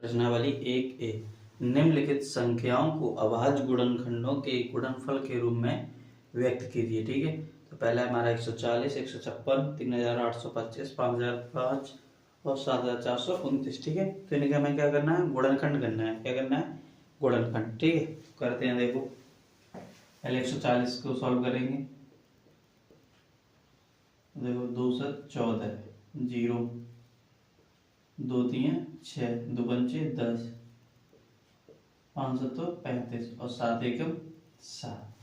प्रश्नावली 1A निम्नलिखित संख्याओं को अभाज्य गुणनखंडों के गुणनफल के रूप में व्यक्त कीजिए। ठीक है, तो पहला हमारा 140, 156, 3825, 5005 और 7429। ठीक है, तो इनका हमें क्या करना है, गुणनखंड करना है। क्या करना है, गुणनखंड। ठीक है, करते हैं। देखो पहले 140 को सॉल्व करेंगे। देखो 2 7 14, 0 2 3 6, 2 5 10, 5 7 35 और 7 1 7।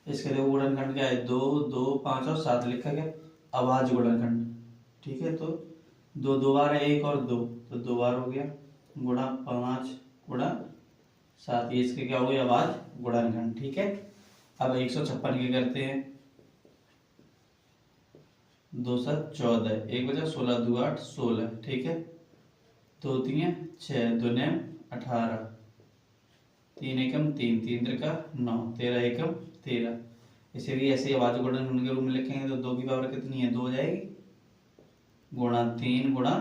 इसके देखो गुणनखंड क्या है, 2 2 5 और 7 लिखा गया, अभाज्य गुणनखंड। ठीक है, तो 2 2 बार 1 और 2 तो 2 बार हो गया, गुणा 5 गुणा 7, ये इसके क्या हो गया, अभाज्य गुणनखंड। ठीक है, अब 156 के करते हैं। 2 7 14, 1 बचा 16, 2 8 16। ठीक है, 2 3 6, 2 9 18, 3 एकम 3, 3 त्रिका 9, 13 एकम 13। इसे भी ऐसे अभाज्य गुणनखंड के रूप में लिखेंगे तो 2 की पावर कितनी है, 2 हो जाएगी, गुणा 3 गुणा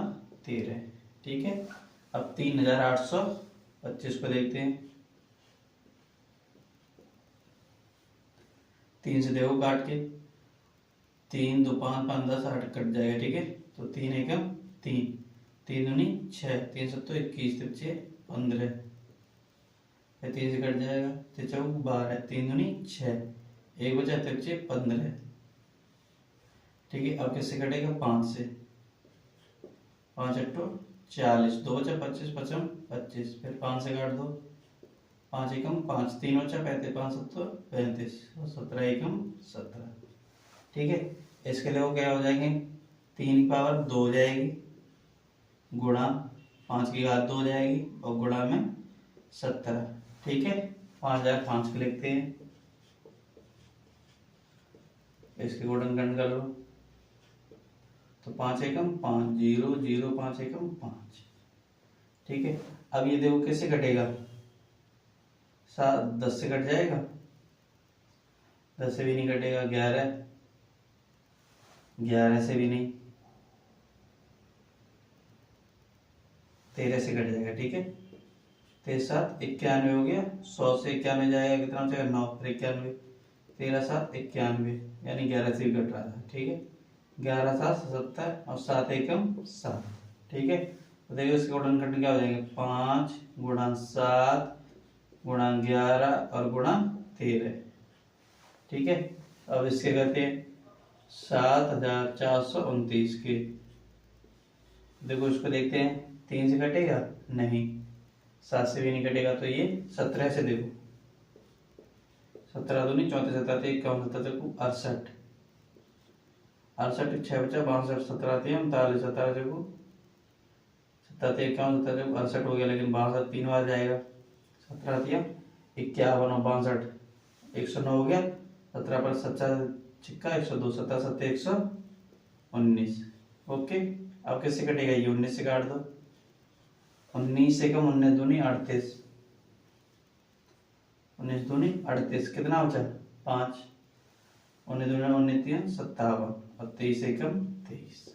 13। ठीक है, अब 3825 को देखते हैं। 3 से देखो काट के, 3 2 5 5 10 8 कट जाएगा। ठीक है, तो 3 एकम 3, 3 दूनी 6, 3 7 21, 3 15, 3 से कट जाएगा, 3 चौक 12, 3 दूनी 6, 1 बचा 3 15। ठीक है, अब किससे कटेगा, 5 से, 5 8 40, 2 बचा 25 55 25, फिर 5 से काट दो, 5 एकम 5, 3 बचा 35, 5 7 35 और 17 एकम 17। ठीक है, इसके लिए वो क्या हो जाएंगे, 3 की पावर 2 हो जाएगी, गुणा 5 की घात 2 हो जाएगी और गुणा में 17। ठीक है, 5005 के लिखते हैं, इसके गुणनखंड कर लो। तो 5 एकम 5, 0 0 5 एकम 5। ठीक है, अब ये देखो कैसे कटेगा, 7 10 से कट जाएगा, 10 से भी नहीं कटेगा, 11 11 से भी नहीं, 13 से कट जाएगा। ठीक है, 13 7 91 हो गया, 100 से 91 जाएगा, कितना हो जाएगा 9, फिर 91, 13 7 91, यानी 11 से भी कट रहा था। ठीक है, 11 7 77 और 7 एकम 7। ठीक है, तो देखो इसके गुणनखंड क्या हो जाएंगे, 5 गुणा 7 गुणा 11 और गुणा 13। ठीक है, अब इसके करते हैं 7429 के। देखो इसको देखते हैं, 3 से कटेगा नहीं, 7 से भी नहीं कटेगा, तो ये 17 से देखो, 17 दूनी 34, 17 51, 17 68, 68 6 बचा 62, 17 39, 17 देखो 17 51, 17 68 हो गया, लेकिन 62 3 बार जाएगा, 17 51 और 62 109 हो गया, 17 पर 7 छिक्का 102, 17 7 119। ओके, अब किससे कटेगा, ये 19 से काट दो, 19 एकम 19 दूनी 38, 19 दूनी 38, कितना बचा 5, 19 दूनी 19 3 57 और 23 एकम 23।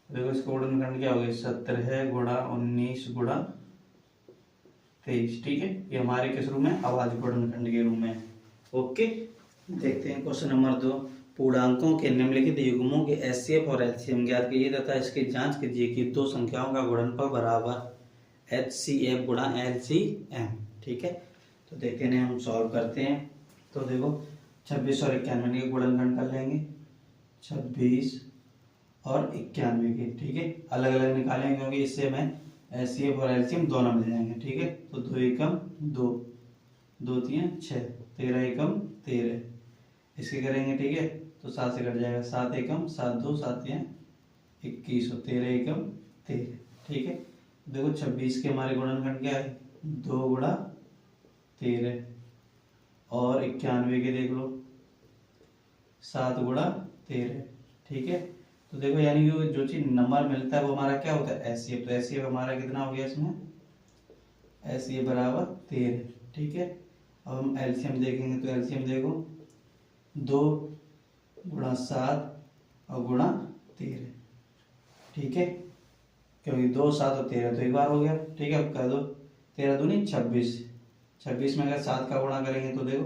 देखो इसका गुणनखंड क्या हो गया, 17 गुणा 19 गुणा 23। ठीक है, ये हमारे किस रूप में, अभाज्य गुणनखंड के रूप में। ओके, देखते हैं क्वेश्चन नंबर 2। पूर्णांकों के निम्नलिखित युग्मों के एचसीएफ और एलसीएम ज्ञात कीजिए तथा इसकी जांच कीजिए कि दो संख्याओं का गुणनफल बराबर एचसीएफ गुणा एलसीएम। ठीक है, तो देखते हैं, हम सॉल्व करते हैं। तो देखो 26 और 91 के गुणनखंड कर लेंगे, 26 और 91 के। ठीक है, अलग अलग निकालेंगे क्योंकि इससे हमें एचसीएफ और एलसीएम दोनों मिल जाएंगे। ठीक है, तो 2 एकम 2, 2 3 6, 13 एकम 13, इसके करेंगे। ठीक है, तो 7 से कट जाएगा, 7 एकम 7 2 7 3 21 और 13 एकम 13। ठीक है, देखो 26 के हमारे गुणनखंड क्या है, 2 गुणा 13 और 91 के देख लो 7 गुणा 13। ठीक है, तो देखो यानी कि जो चीज नंबर मिलता है वो हमारा क्या होता है, एचसीएफ। तो एचसीएफ हमारा कितना हो गया इसमें, एचसीएफ बराबर 13। ठीक है, अब हम एलसीएम देखेंगे, तो एलसीएम देखो 2 गुणा 7 और गुणा 13। ठीक है, क्योंकि 2 7 और 13 तो एक बार हो गया। ठीक है, अब कर दो 13 दूनी 26, 26 में अगर 7 का गुणा करेंगे तो देखो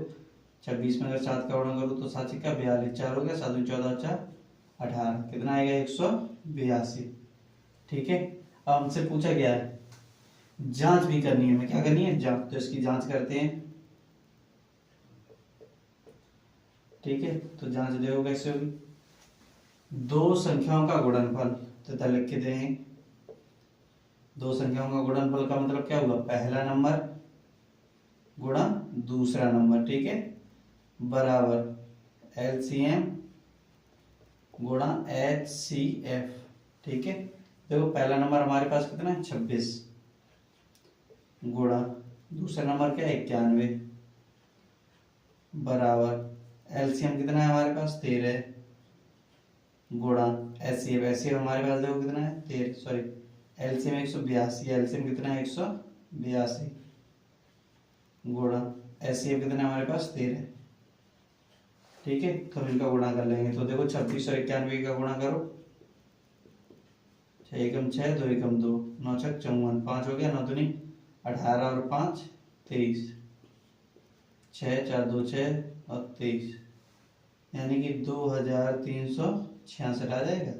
26 में अगर 7 का गुणा करो तो 7 का 42, 4 हो गया, 7 दूनी 14, 4 18, कितना आएगा 182। ठीक है, अब हमसे पूछा गया है जांच भी करनी है, हमें क्या करनी है जांच, तो इसकी जांच करते हैं। ठीक है, तो जांच देखो कैसे होगी, दो संख्याओं का गुणनफल तथा लिख के देंगे। दो संख्याओं का गुणनफल का मतलब क्या हुआ, पहला नंबर गुणा दूसरा नंबर। ठीक है, बराबर एलसीएम गुणा एचसीएफ। ठीक है, देखो पहला नंबर हमारे पास कितना है 26 गुणा दूसरा नंबर क्या है 91 बराबर एलसीएम कितना है हमारे पास 13 गुणा एचसीएफ। एचसीएफ हमारे पास देखो कितना है 13, सॉरी एलसीएम 182, एलसीएम कितना है 182 गुणा एचसीएफ कितना है हमारे पास 13। ठीक है, तो हम इनका गुणा कर लेंगे, तो देखो 26 और 91 का गुणा करो, 6 एकम 6, 2 एकम 2, 9 छक 54, 5 हो गया, 9 दूनी 18 और 5 23, 6 4 2 6 और 23, यानी कि 2366 आ जाएगा।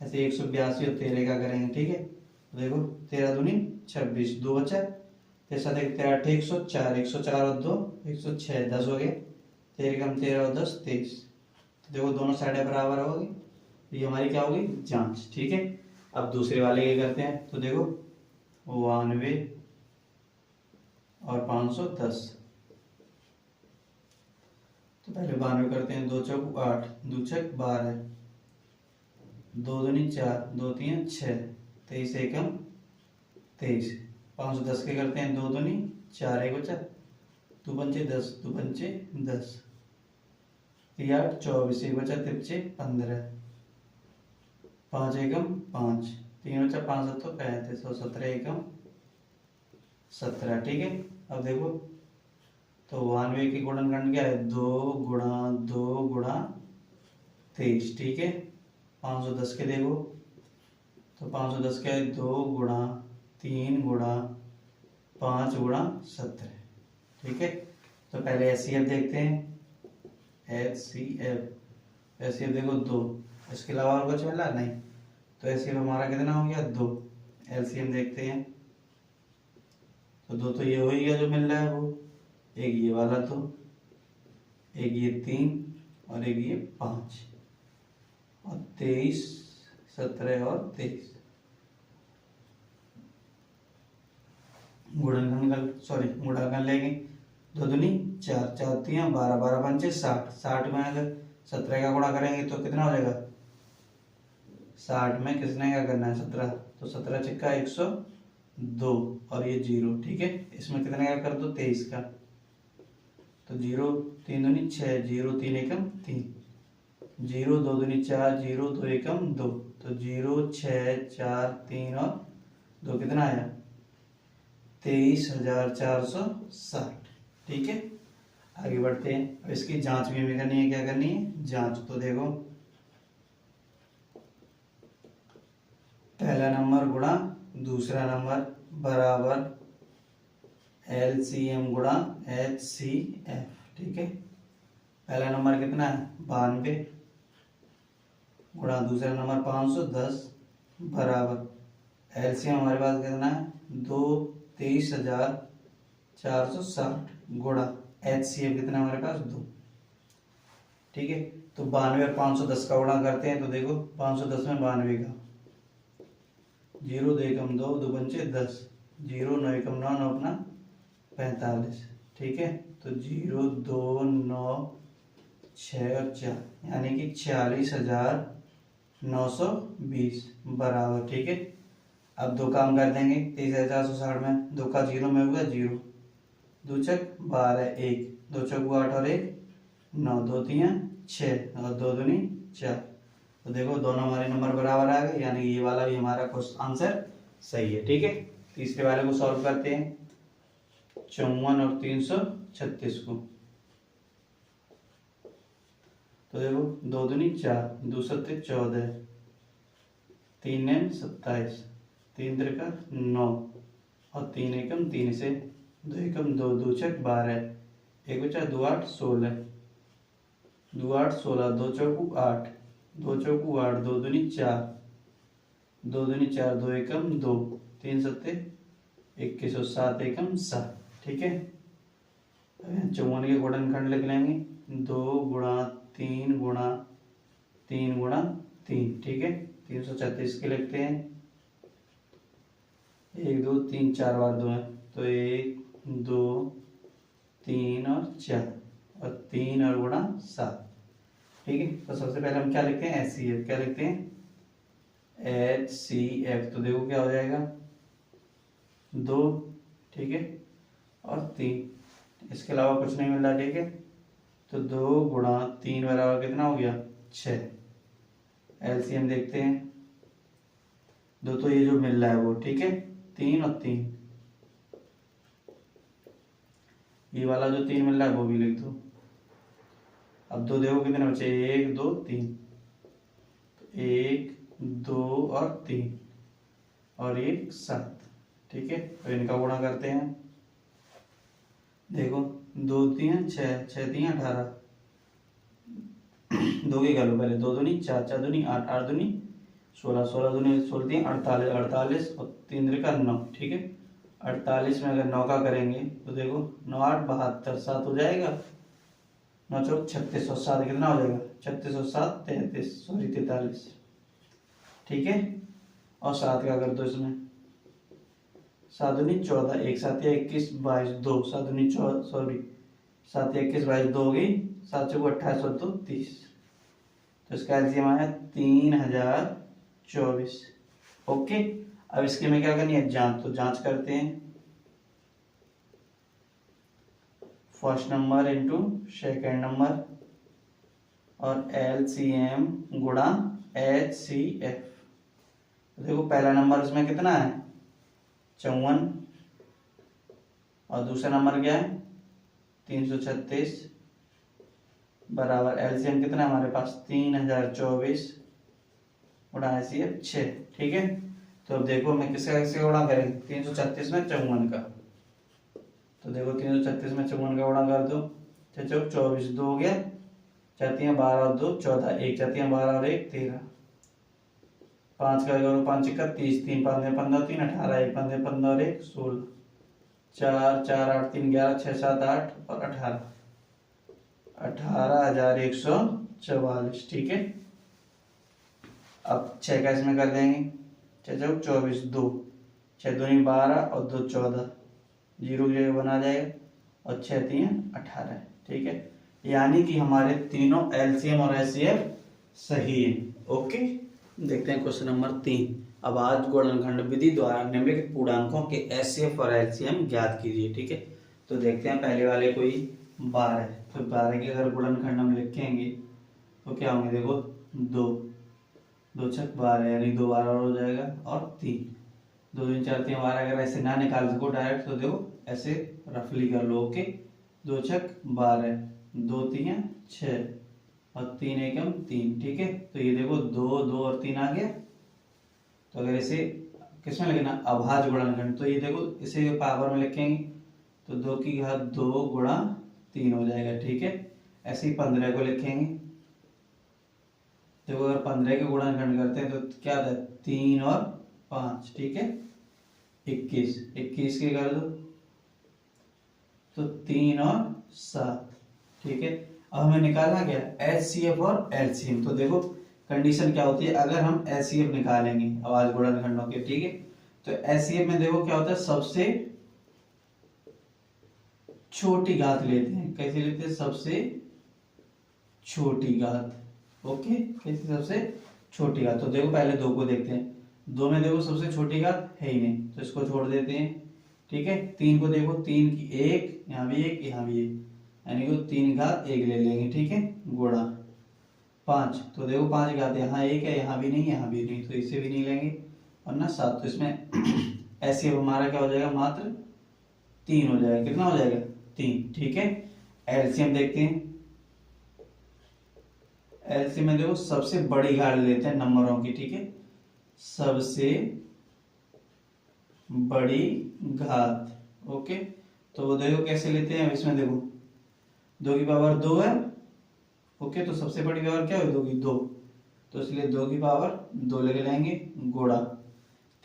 ऐसे 182 और 13 का करेंगे। ठीक है, तो देखो 13 दूनी 26, 2 बचा, तेरे साथ 13 8 104, 104 और 2 106, 10 हो गए, 13 कम 13 और 10 23। तो देखो दोनों साइडें बराबर होगी, तो ये हमारी क्या होगी जांच। ठीक है, अब दूसरे वाले के करते हैं, तो देखो 92 और 510, तो पहले 92 करते हैं, 2 चौक 8, 2 छक 12, 2 दूनी 4, 2 3 6, 23 एकम 23, 510 के करते हैं, 2 दूनी 4 एक बचा, 2 पंचे 10, 2 पंचे 10, 3 8 24 एक बचा, 3 15, 5 एकम 5, 3 बचा, 5 7 35 और 17 एकम 17। ठीक है, अब देखो तो 92 की गुणनखंड क्या है 2 गुणा 2 गुणा 23। ठीक है, 510 के देखो तो 510 का है 2 गुणा 3 गुणा 5 गुणा 17। ठीक है, तो पहले एचसीएफ देखते हैं, एचसीएफ एचसीएफ देखो 2, इसके अलावा और कुछ मिला नहीं, तो एचसीएफ हमारा कितना हो गया 2। एलसीएम देखते हैं, तो 2 तो ये हो ही गया जो मिल रहा है वो, एक ये वाला, तो एक ये 3 और एक ये 5 और 23 17 और 23 गुणनखंड लेंगे, 2 दूनी 4, 4 3 12, 12 पंचे 60, 60 में अगर 17 का गुणा करेंगे तो कितना हो जाएगा, 60 में किसने क्या करना है 17, तो 17 छिक्का 102 और ये 0। ठीक है, इसमें कितने का कर दो 23 का, तो 0 3 दूनी 6, 0 3 एकम 3, 0 2 दूनी 4, 0 2 एकम 2, तो 0 6 4 3 और 2 कितना आया 23,460। ठीक है, आगे बढ़ते हैं, अब इसकी जांच भी हमें करनी है, क्या करनी है जांच, तो देखो पहला नंबर गुणा दूसरा नंबर बराबर एलसीएम गुणा एचसीएफ। ठीक है, पहला नंबर कितना है 92 गुणा दूसरा नंबर 510 बराबर एलसीएम हमारे पास कितना है 2 23,460 गुणा एचसीएफ कितना हमारे पास 2। ठीक है, तो 92 और 510 का गुणा करते हैं, तो देखो 510 में 92 का 0 2 एकम 2, 2 पंचे 10, 0 9 एकम 9, 9 अपना 45। ठीक है, तो 0 2 9 6 और 4, यानी कि 46,920 बराबर। ठीक है, अब दो काम कर देंगे, 23,460 में 2 का 0 में हुआ 0, 2 छक 12 1, 2 चौक 8 और 1 9, 2 3 6 और 2 दूनी 4, तो देखो दोनों हमारे नंबर बराबर आ गए, यानी ये वाला भी हमारा आंसर सही है। ठीक है, तीसरे वाले को सॉल्व करते हैं, 54 और 336 को, तो देखो 2 दूनी 4, 2 7 14, 3 9 27, 3 त्रिका 9 और 3 एकम 3 से 2 एकम 2, 2 छक 12, 1 बचा 2 8 16, 2 8 16, 2 चौकू 8, 2 चौकू 8, 2 दूनी 4, 2 दूनी 4, 2 एकम 2, 3 सत्ते 21 और 7 एकम 7। ठीक है, 54 के गुणनखंड लिख लेंगे 2 गुणा 3 गुणा 3 गुणा 3। ठीक है, 336 के लिखते हैं, 1 2 3 4 बार 2 है तो 1 2 3 और 4 और 3 और गुणा 7। ठीक है, तो सबसे पहले हम क्या लिखते हैं HCF, क्या लिखते हैं HCF। तो देखो क्या हो जाएगा 2, ठीक है, और 3, इसके अलावा कुछ नहीं मिल रहा। ठीक है, तो 2 गुणा 3 बराबर कितना हो गया 6। LCM देखते हैं, 2 तो ये जो मिल रहा है वो, ठीक है, 3 और 3, ये वाला जो 3 मिल रहा है वो भी लिख दो। अब 2 देखो कितने बचे, 1 2 3, 1 2 और 3 और 1 7। ठीक है, तो इनका गुणा करते हैं। देखो 2 3 6, 6 3 18, 2 की कर लो पहले, 2 दूनी 4, 4 दूनी 8, 8 दूनी 16, 16 दूनी 16 3 48, 48 और 3 त्रिका 9। ठीक है, 48 में अगर 9 का करेंगे तो देखो 9 8 72, 7 हो जाएगा, 9 चौक 36 और 7 कितना हो जाएगा 36 और 7 33, सॉरी 43। ठीक है, और 7 का कर दो इसमें, 7 दूनी 14, 1 7 21 22 2, 7 दूनी 14, सॉरी 7 21 22 2 हो गई, 7 चौक 28 और 2 30। तो इसका एलसीएम आया 3024। ओके, अब इसके में क्या करनी है जांच, तो जांच करते हैं। First number into second number और एलसीएम गुणा HCF। देखो पहला नंबर इसमें कितना है 54 और दूसरा नंबर क्या है 336 बराबर एलसीएम कितना है हमारे पास 3024 गुणा HCF 6। ठीक है, तो अब देखो मैं किसका गुणा करेंगे 336 में 54 का, तो देखो 336 में 54 का गुणा कर दो, 6 चौक 24, 2 हो गया, 4 3 12 और 2 14, 1 4 3 12 और 1 13, 5 का करो 5 1 30, 3 5 15, 3 18, 1 5 15 और 1 16, 4 4 8 3 11, 6 7 8 और 18, 18144। ठीक है, अब 6 का इसमें कर देंगे, 6 चौक 24, 2 6 दूनी 12 और 2 14, 0 की जगह बना जाएगा और 6 3 18। ठीक है, यानी कि हमारे तीनों एलसीएम और एचसीएफ सही है। ओके, देखते हैं क्वेश्चन नंबर 3। अभाज्य गुणनखंड विधि द्वारा निम्नलिखित पूर्णांकों के एचसीएफ और एलसीएम ज्ञात कीजिए। ठीक है, तो देखते हैं पहले वाले कोई 12 है, तो 12 के अगर गुणनखंड हम लिखेंगे तो क्या होंगे, देखो 2 2 छक 12 यानी 2 12 हो जाएगा और 3 2 3 4 3 12। अगर ऐसे ना निकाल सको डायरेक्ट तो देखो ऐसे रफली कर लो। ओके, 2 छक 12, 2 3 6 और 3 एकम 3। ठीक है, तो ये देखो 2 2 और 3 आ गया। तो अगर इसे किसमें लिखना अभाज्य गुणनखंड, तो ये देखो इसे पावर में लिखेंगे तो 2 की घात 2 गुणा 3 हो जाएगा। ठीक है, ऐसे ही 15 को लिखेंगे, देखो अगर 15 के गुणनखंड करते हैं तो क्या था 3 और 5। ठीक है, 21 21 के कर दो तो 3 और 7। ठीक है, अब हमें निकालना क्या HCF और LCM। तो देखो कंडीशन क्या होती है, अगर हम HCF निकालेंगे अभाज्य गुणनखंडों के, ठीक है, तो HCF में देखो क्या होता है सबसे छोटी घात लेते हैं। कैसे लेते हैं, सबसे छोटी घात। ओके, कैसे सबसे छोटी घात, तो देखो पहले 2 को देखते हैं, 2 में देखो सबसे छोटी घात है ही नहीं तो इसको छोड़ देते हैं। ठीक है, 3 को देखो 3 की 1, यहाँ भी 1 यहाँ भी 1, यानी कि 3 घात 1 ले लेंगे। ठीक है, गुणा 5, तो देखो 5 घात यहाँ 1 है, यहाँ भी नहीं यहाँ भी नहीं, तो इसे भी नहीं लेंगे। और ना 7, तो इसमें ऐसे हमारा क्या हो जाएगा मात्र 3 हो जाएगा। कितना हो जाएगा 3। ठीक है, एलसीएम देखते हैं। एलसीएम में देखो सबसे बड़ी घात लेते हैं नंबरों की। ठीक है, सबसे बड़ी घात। ओके, तो वो देखो कैसे लेते हैं, इसमें देखो 2 की पावर 2 है। ओके, तो सबसे बड़ी पावर क्या होगी, 2, तो इसलिए 2 की पावर 2 लेके जाएंगे गुणा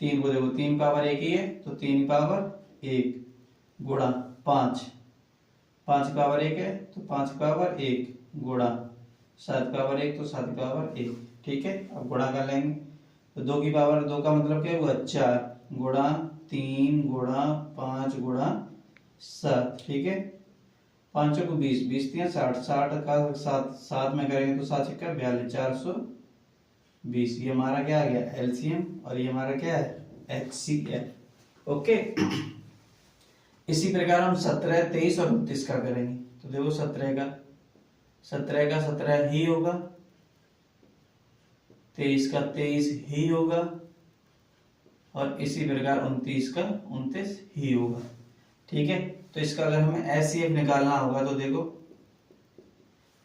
3 को, देखो 3 पावर 1 ही है तो 3 की पावर 1 गुणा 5, 5 की पावर 1 है तो 5 की पावर 1 गुणा 7 की पावर 1 तो 7 की पावर 1। ठीक है, अब गुणा कर लेंगे तो 2 की पावर 2 का मतलब क्या हुआ 4 गुणा 3 गुणा 5 गुणा 7। ठीक है, 5 को 20, 20 3 60, 60 का 7 7 में करेंगे तो 7 छक्का 42, 420। ये हमारा क्या आ गया एलसीएम और ये हमारा क्या है एचसीएफ। ओके, इसी प्रकार हम 17, 23 और 29 का करेंगे। तो देखो 17 का 17 ही होगा, 23 का 23 ही होगा और इसी प्रकार 29 का 29 ही होगा। ठीक है, तो इसका अगर हमें एचसीएफ निकालना होगा तो देखो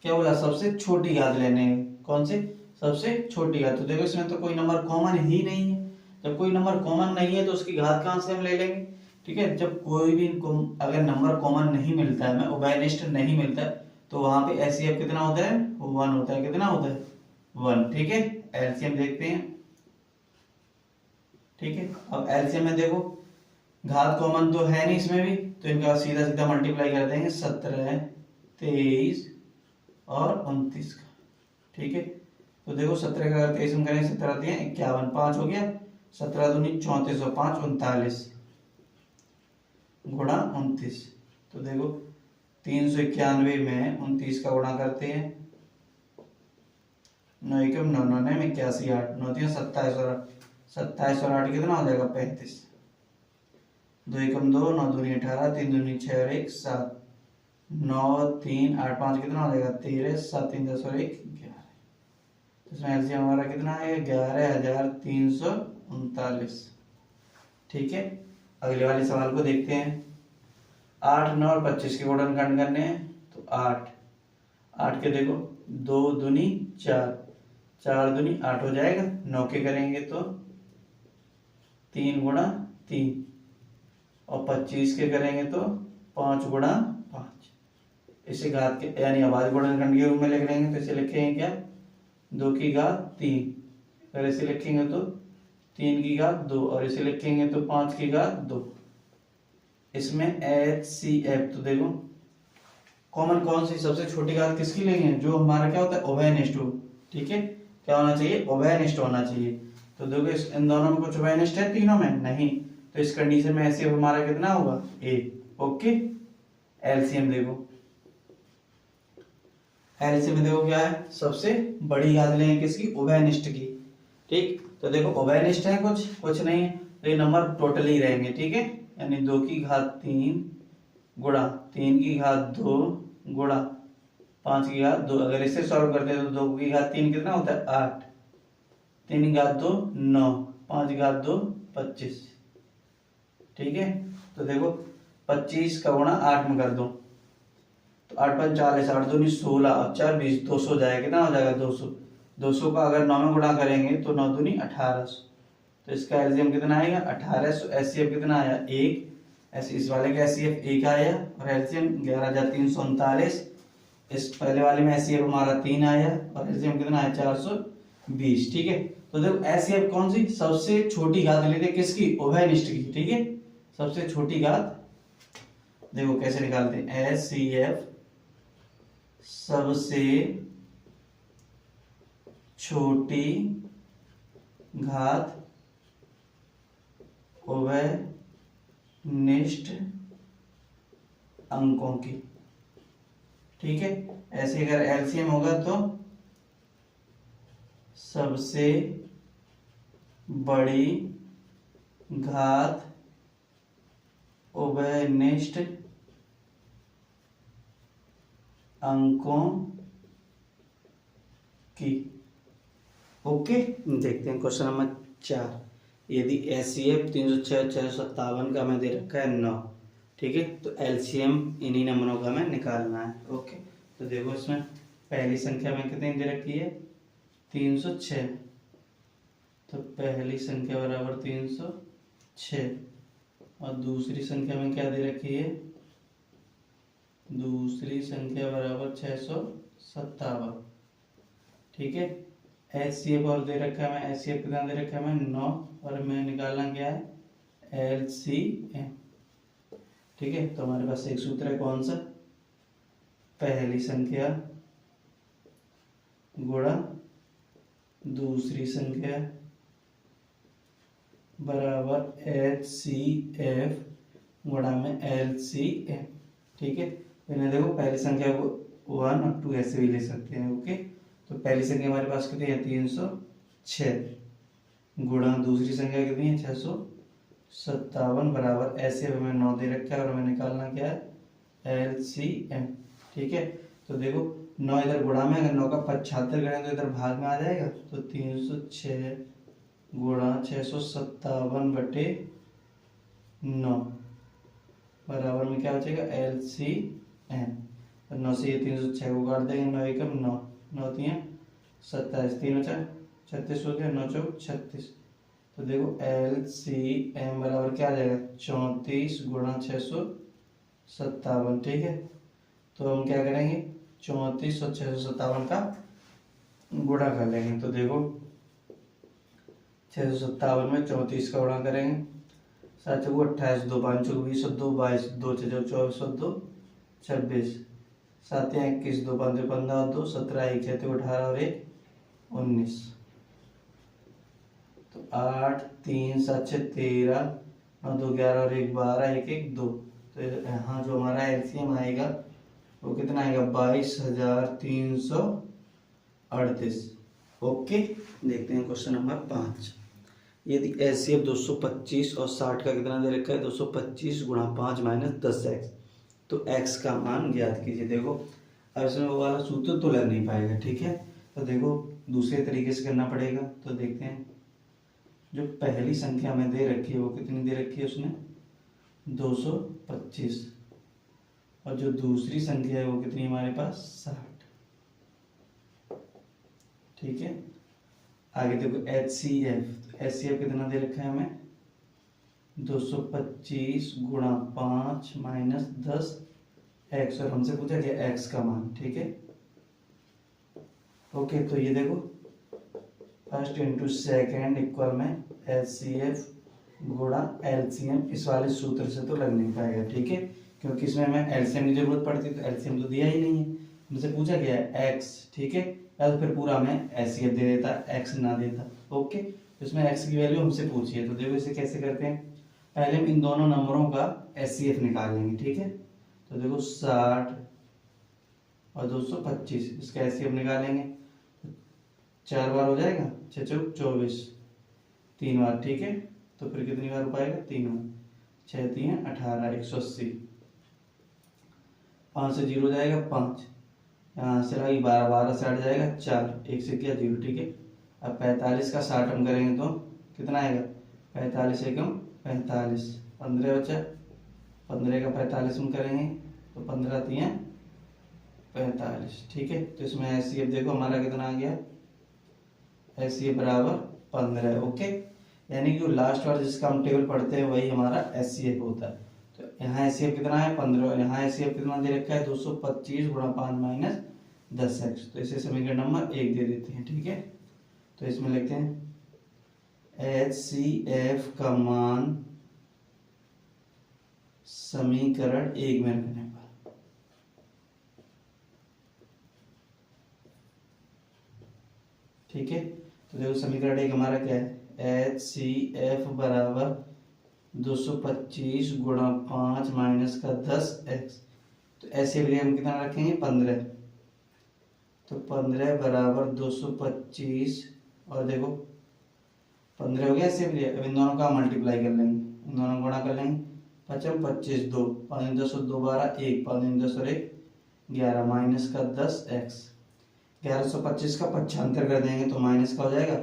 क्या बोला, सबसे छोटी घात लेने हैं। कौन से, सबसे छोटी घात। तो देखो इसमें तो कोई नंबर कॉमन ही नहीं है, जब कोई नंबर कॉमन नहीं है तो उसकी घात कहां से हम ले लेंगे। ठीक है, जब कोई भी अगर नंबर कॉमन नहीं मिलता है, हमें उभयनिष्ठ नहीं मिलता है, तो वहां पे एचसीएफ कितना होता है 1 होता है। कितना होता है 1। ठीक है, एलसीएम देखते हैं। ठीक है, अब एलसीएम में देखो घात कॉमन तो है नहीं इसमें भी, तो इनका सीधा सीधा मल्टीप्लाई कर देंगे 17, 23 और 29 का। ठीक है, तो देखो 17 का अगर 23 हम करेंगे 17 दिए 51, 5 हो गया, 17 दूनी 34 और 5 39 गुणा 29। तो देखो 391 में 29 का गुणा करते हैं, 9 एकम 9, 9 में 81, 8 9 3 27 और 27 और 8 कितना हो जाएगा 35, 2 एकम 2, 9 दूनी 18, 3 दूनी 6 और 1 7, 9 3 8 5 कितना हो जाएगा 13, 7 3 10 और 1 11। तो इसमें एलसीएम हमारा कितना है 11,339। ठीक है, अगले वाले सवाल को देखते हैं। 8, 9 और 25 के गुणनखंड करने हैं तो 8 के देखो 2 दूनी 4, 4 दूनी 8 हो जाएगा। 9 के करेंगे तो 3 गुणा 3 और 25 के करेंगे तो 5 गुणा 5। इसे घात के यानी अभाज्य गुणनखंड के रूप में लिख लेंगे तो इसे लिखेंगे क्या 2 की घात 3, अगर इसे लिखेंगे तो 3 की घात 2 और इसे लिखेंगे तो 5 की घात 2। इसमें HCF तो देखो कॉमन कौन सी सबसे छोटी घात किसकी लेंगे, जो हमारा क्या होता है उभयनिष्ठ हो। ठीक है, क्या होना चाहिए उभयनिष्ठ होना चाहिए। तो देखो इन दोनों में कुछ उभयनिष्ठ है, तीनों में नहीं, तो इस कंडीशन में HCF हमारा कितना होगा 1। ओके, एलसीएम देखो, एलसीएम में देखो क्या है सबसे बड़ी घात लेंगे किसकी उभयनिष्ठ की। ठीक, तो देखो उभयनिष्ठ है कुछ नहीं है, तो ये नंबर टोटली रहेंगे। ठीक है, यानी 2 की घात 3 गुणा 3 की घात 2 गुणा 5 की घात 2। अगर इसे सॉल्व करते हैं तो 2 की घात 3 कितना होता है 8, 3 की घात 2 9, 5 की घात 2 25। ठीक है, तो देखो 25 का गुणा 8 में कर दो तो 8 5 40, 8 दूनी 16 और 4 20, 200 जाएगा। कितना हो जाएगा 200। 200 का अगर 9 में गुणा करेंगे तो 9 दूनी 1800, तो इसका एलसीएम कितना आएगा 1800। एचसीएफ कितना आया 1, इस वाले का एचसीएफ 1 आया और एलसीएम 11,339। इस पहले वाले में एचसीएफ हमारा 3 आया और एलसीएम कितना आया 420। ठीक है, तो देखो एचसीएफ कौन सी सबसे छोटी घात लेते किसकी उभयनिष्ठ की। ठीक है, सबसे छोटी घात देखो कैसे निकालते हैं, एचसीएफ सबसे छोटी घात उभयनिष्ठ अंकों की। ठीक है, ऐसे अगर एलसीएम होगा तो सबसे बड़ी घात उभयनिष्ठ अंकों की। ओके, देखते हैं क्वेश्चन नंबर 4। यदि एचसीएफ 306 657 का हमें दे रखा है 9। ठीक है, तो एलसीएम इन्हीं नंबरों का हमें निकालना है। ओके, तो देखो इसमें पहली संख्या में कितनी दे रखी है 306, तो पहली संख्या बराबर 306 और दूसरी संख्या में क्या दे रखी है, दूसरी संख्या बराबर 657। ठीक है, HCF और दे रखा है हमें, HCF कितना दे रखा है हमें 9, और हमें निकालना क्या है LCM। ठीक है, तो हमारे पास एक सूत्र है कौन सा, पहली संख्या गुणा दूसरी संख्या बराबर HCF गुणा में LCM। ठीक है, इन्हें देखो पहली संख्या को 1 और 2 ऐसे भी ले सकते हैं। ओके, तो पहली संख्या हमारे पास कितनी है 306 गुणा दूसरी संख्या कितनी है 657 बराबर ऐसे हमें 9 दे रखा है और हमें निकालना क्या है LCM। ठीक है, तो देखो 9 इधर गुणा में, अगर 9 का 75 करें तो इधर भाग में आ जाएगा, तो 306 गुणा 657 बटे 9 बराबर में क्या बचेगा LCM। और 9 से ये 306 को काट देंगे, 9 एकम 9, 9 3 27, 3 बचा 36 हो गया, 9 चौक 36। तो देखो LCM बराबर क्या आ जाएगा 34 गुणा 657। ठीक है, तो हम क्या करेंगे 34 और 657 का गुणा कर लेंगे। तो देखो 657 में 34 का गुणा करेंगे, 7 चौको 28, 2 5 चौको 20 और 2 22, 2 6 24 और 2 26, 7 21, 2 5 15 और 2 17, 1 6 18 और 1 19। तो 8 3 7 6 13, 9 2 11 और 1 12, 1 1 2। तो यहाँ जो हमारा LCM आएगा वो कितना आएगा 22,338। ओके, देखते हैं क्वेश्चन नंबर 5। यदि HCF 225 और 60 का कितना दे रखा है 225 गुणा 5 माइनस 10x, तो x का मान ज्ञात कीजिए। देखो अब इसमें वो वाला सूत्र तो लग नहीं पाएगा। ठीक है, तो देखो दूसरे तरीके से करना पड़ेगा। तो देखते हैं, जो पहली संख्या में दे रखी है वो कितनी दे रखी है उसने 225, और जो दूसरी संख्या है वो कितनी हमारे पास 60। ठीक है, आगे देखो HCF कितना दे रखा है हमें 225 गुणा 5 माइनस 10x, और हमसे पूछा गया x का मान। ठीक है, ओके, तो ये देखो फर्स्ट इंटू सेकेंड इक्वल में HCF गुणा LCM, इस वाले सूत्र से तो लग नहीं पाएगा। ठीक है, क्योंकि इसमें हमें LCM की जरूरत पड़ती, तो LCM तो दिया ही नहीं है, हमसे पूछा गया है x। ठीक है, या तो फिर पूरा हमें HCF दे देता, x ना देता। ओके, तो इसमें x की वैल्यू हमसे पूछी है। तो देखो इसे कैसे करते हैं, पहले हम इन दोनों नंबरों का HCF निकाल लेंगे। ठीक है, तो देखो 60 और 225, इसका HCF निकालेंगे, 4 बार हो जाएगा 6 चौक 24, 3 बार। ठीक है, तो फिर कितनी बार हो पाएगा 3 बार, 6 3 18, 180, 5 से 0 जाएगा 5, यहाँ से लगी 12, 12 से हट जाएगा 4, 1 से किया 0। ठीक है, अब 45 का 60 हम करेंगे तो कितना आएगा 45 एकम 45, 15 बचा, 15 का 45 हम करेंगे तो 15 3 45। ठीक है, तो इसमें HCF देखो हमारा कितना आ गया, HCF बराबर 15। ओके, यानी कि जो लास्ट वाला जिसका हम टेबल पढ़ते हैं वही हमारा HCF होता है। तो यहाँ HCF कितना है 15, और यहाँ HCF कितना दे रखा है 225 गुणा 5 माइनस 10x, तो इसे समीकरण नंबर 1 दे देते हैं। ठीक है, तो इसमें लिखते हैं HCF का मान समीकरण 1 में रखने पर। ठीक है, तो देखो समीकरण 1 हमारा क्या है HCF बराबर 225 गुणा 5 माइनस का 10x, तो ऐसे भी हम कितना रखेंगे 15, तो 15 बराबर 225, और देखो 15 हो गया ऐसे भी। अब इन दोनों का मल्टीप्लाई कर लेंगे, इन दोनों गुणा कर लेंगे, 5 25 2, 5 10 और 2 12, 1 5 10 और 1 11, माइनस का 10x, 1125 का 75 कर देंगे तो माइनस का हो जाएगा,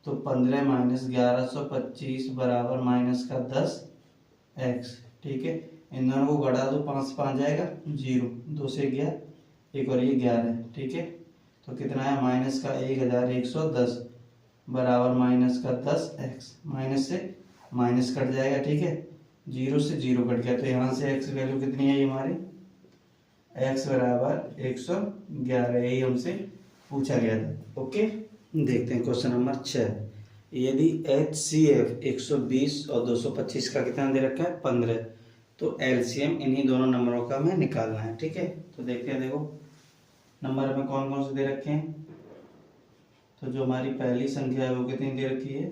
तो 15 माइनस 1125 बराबर माइनस का 10x। ठीक है, इन दोनों को घटा दो, 5 से 5 जाएगा 0, 2 से गया 1 और ये 11। ठीक है, तो कितना है माइनस का 1110 बराबर माइनस का 10x, माइनस से माइनस कट जाएगा। ठीक है, जीरो से जीरो कट गया, तो यहाँ से x वैल्यू कितनी है हमारी, x बराबर 111, यही हमसे पूछा गया था। ओके, देखते हैं क्वेश्चन नंबर 6। यदि HCF 120 और 225 का कितना दे रखा है, 15, तो LCM इन्हीं दोनों नंबरों का हमें निकालना है। ठीक है, तो देखते हैं, देखो नंबर हमें कौन कौन से दे रखे हैं। तो जो हमारी पहली संख्या है वो कितनी दे रखी है,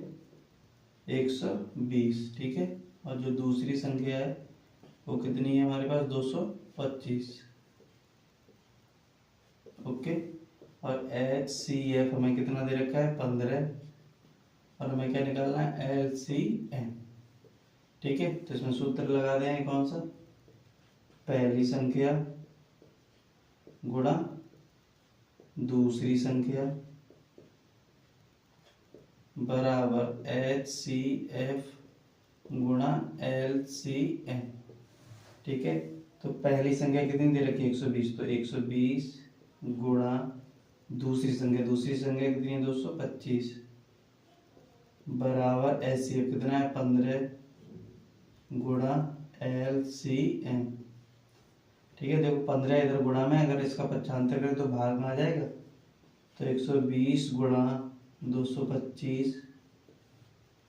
120। ठीक है, और जो दूसरी संख्या है वो कितनी है हमारे पास, 225। ओके, और HCF हमें कितना दे रखा है, 15, और हमें क्या निकालना है, LCM। ठीक है, तो इसमें सूत्र लगा दें, कौन सा, पहली संख्या गुणा दूसरी संख्या बराबर HCF गुणा LCM। ठीक है, तो पहली संख्या कितनी दे रखी है, 120, तो 120 गुणा दूसरी संख्या कितनी है, 225 बराबर HCF कितना है, 15 गुणा LCM। ठीक है, देखो 15 इधर गुणा में, अगर इसका 75 करें तो भाग में आ जाएगा, तो 120 गुणा 225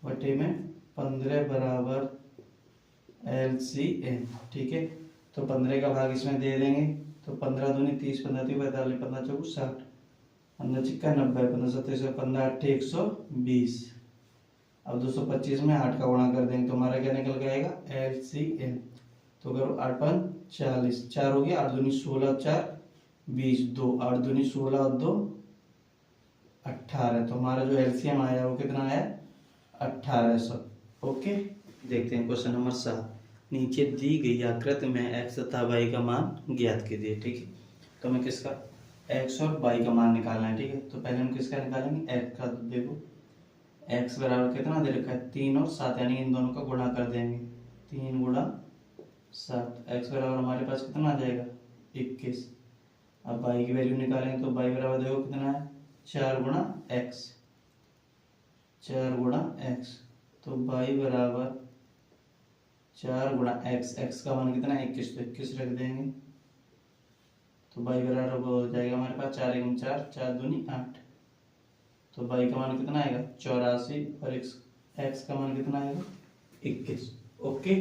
बटे में 15 बराबर LCM। ठीक है, तो 15 का भाग इसमें दे देंगे, तो 15 दूनी 30, 15 तीन 45, 15 चौक 60, 15 छिक्का 90, 15 सत्ताईस 15 8 120। अब 225 में 8 का गुणा कर देंगे तो हमारा क्या निकल के आएगा, LCM। तो करो 8 5 40, 4 हो गया, 8 दूनी 16, 4 20, 2 8 दूनी 16 और 2 18। तो हमारा जो LCM आया वो कितना आया, 1800। ओके, देखते हैं क्वेश्चन नंबर 7। नीचे दी गई आकृति में x तथा y का मान ज्ञात कीजिए। ठीक है, तो हमें किसका, x और y का मान निकालना है। ठीक है, तो पहले हम किसका निकालेंगे, x का। तो देखो x बराबर कितना दे रखा है, 3 और 7, यानी इन दोनों का गुणा कर देंगे, 3 गुणा 7, x बराबर हमारे पास कितना आ जाएगा, 21। अब y की वैल्यू निकालेंगे, तो y बराबर देखो कितना है, 4 गुणा x, 4 गुणा x, तो y बराबर 4 गुणा x का मान कितना है, 21, तो 21 रख देंगे, तो y बराबर हो जाएगा हमारे पास 4 1 4, 4 दूनी 8, तो y का मान कितना आएगा, 84, और x का मान कितना आएगा, 21। ओके।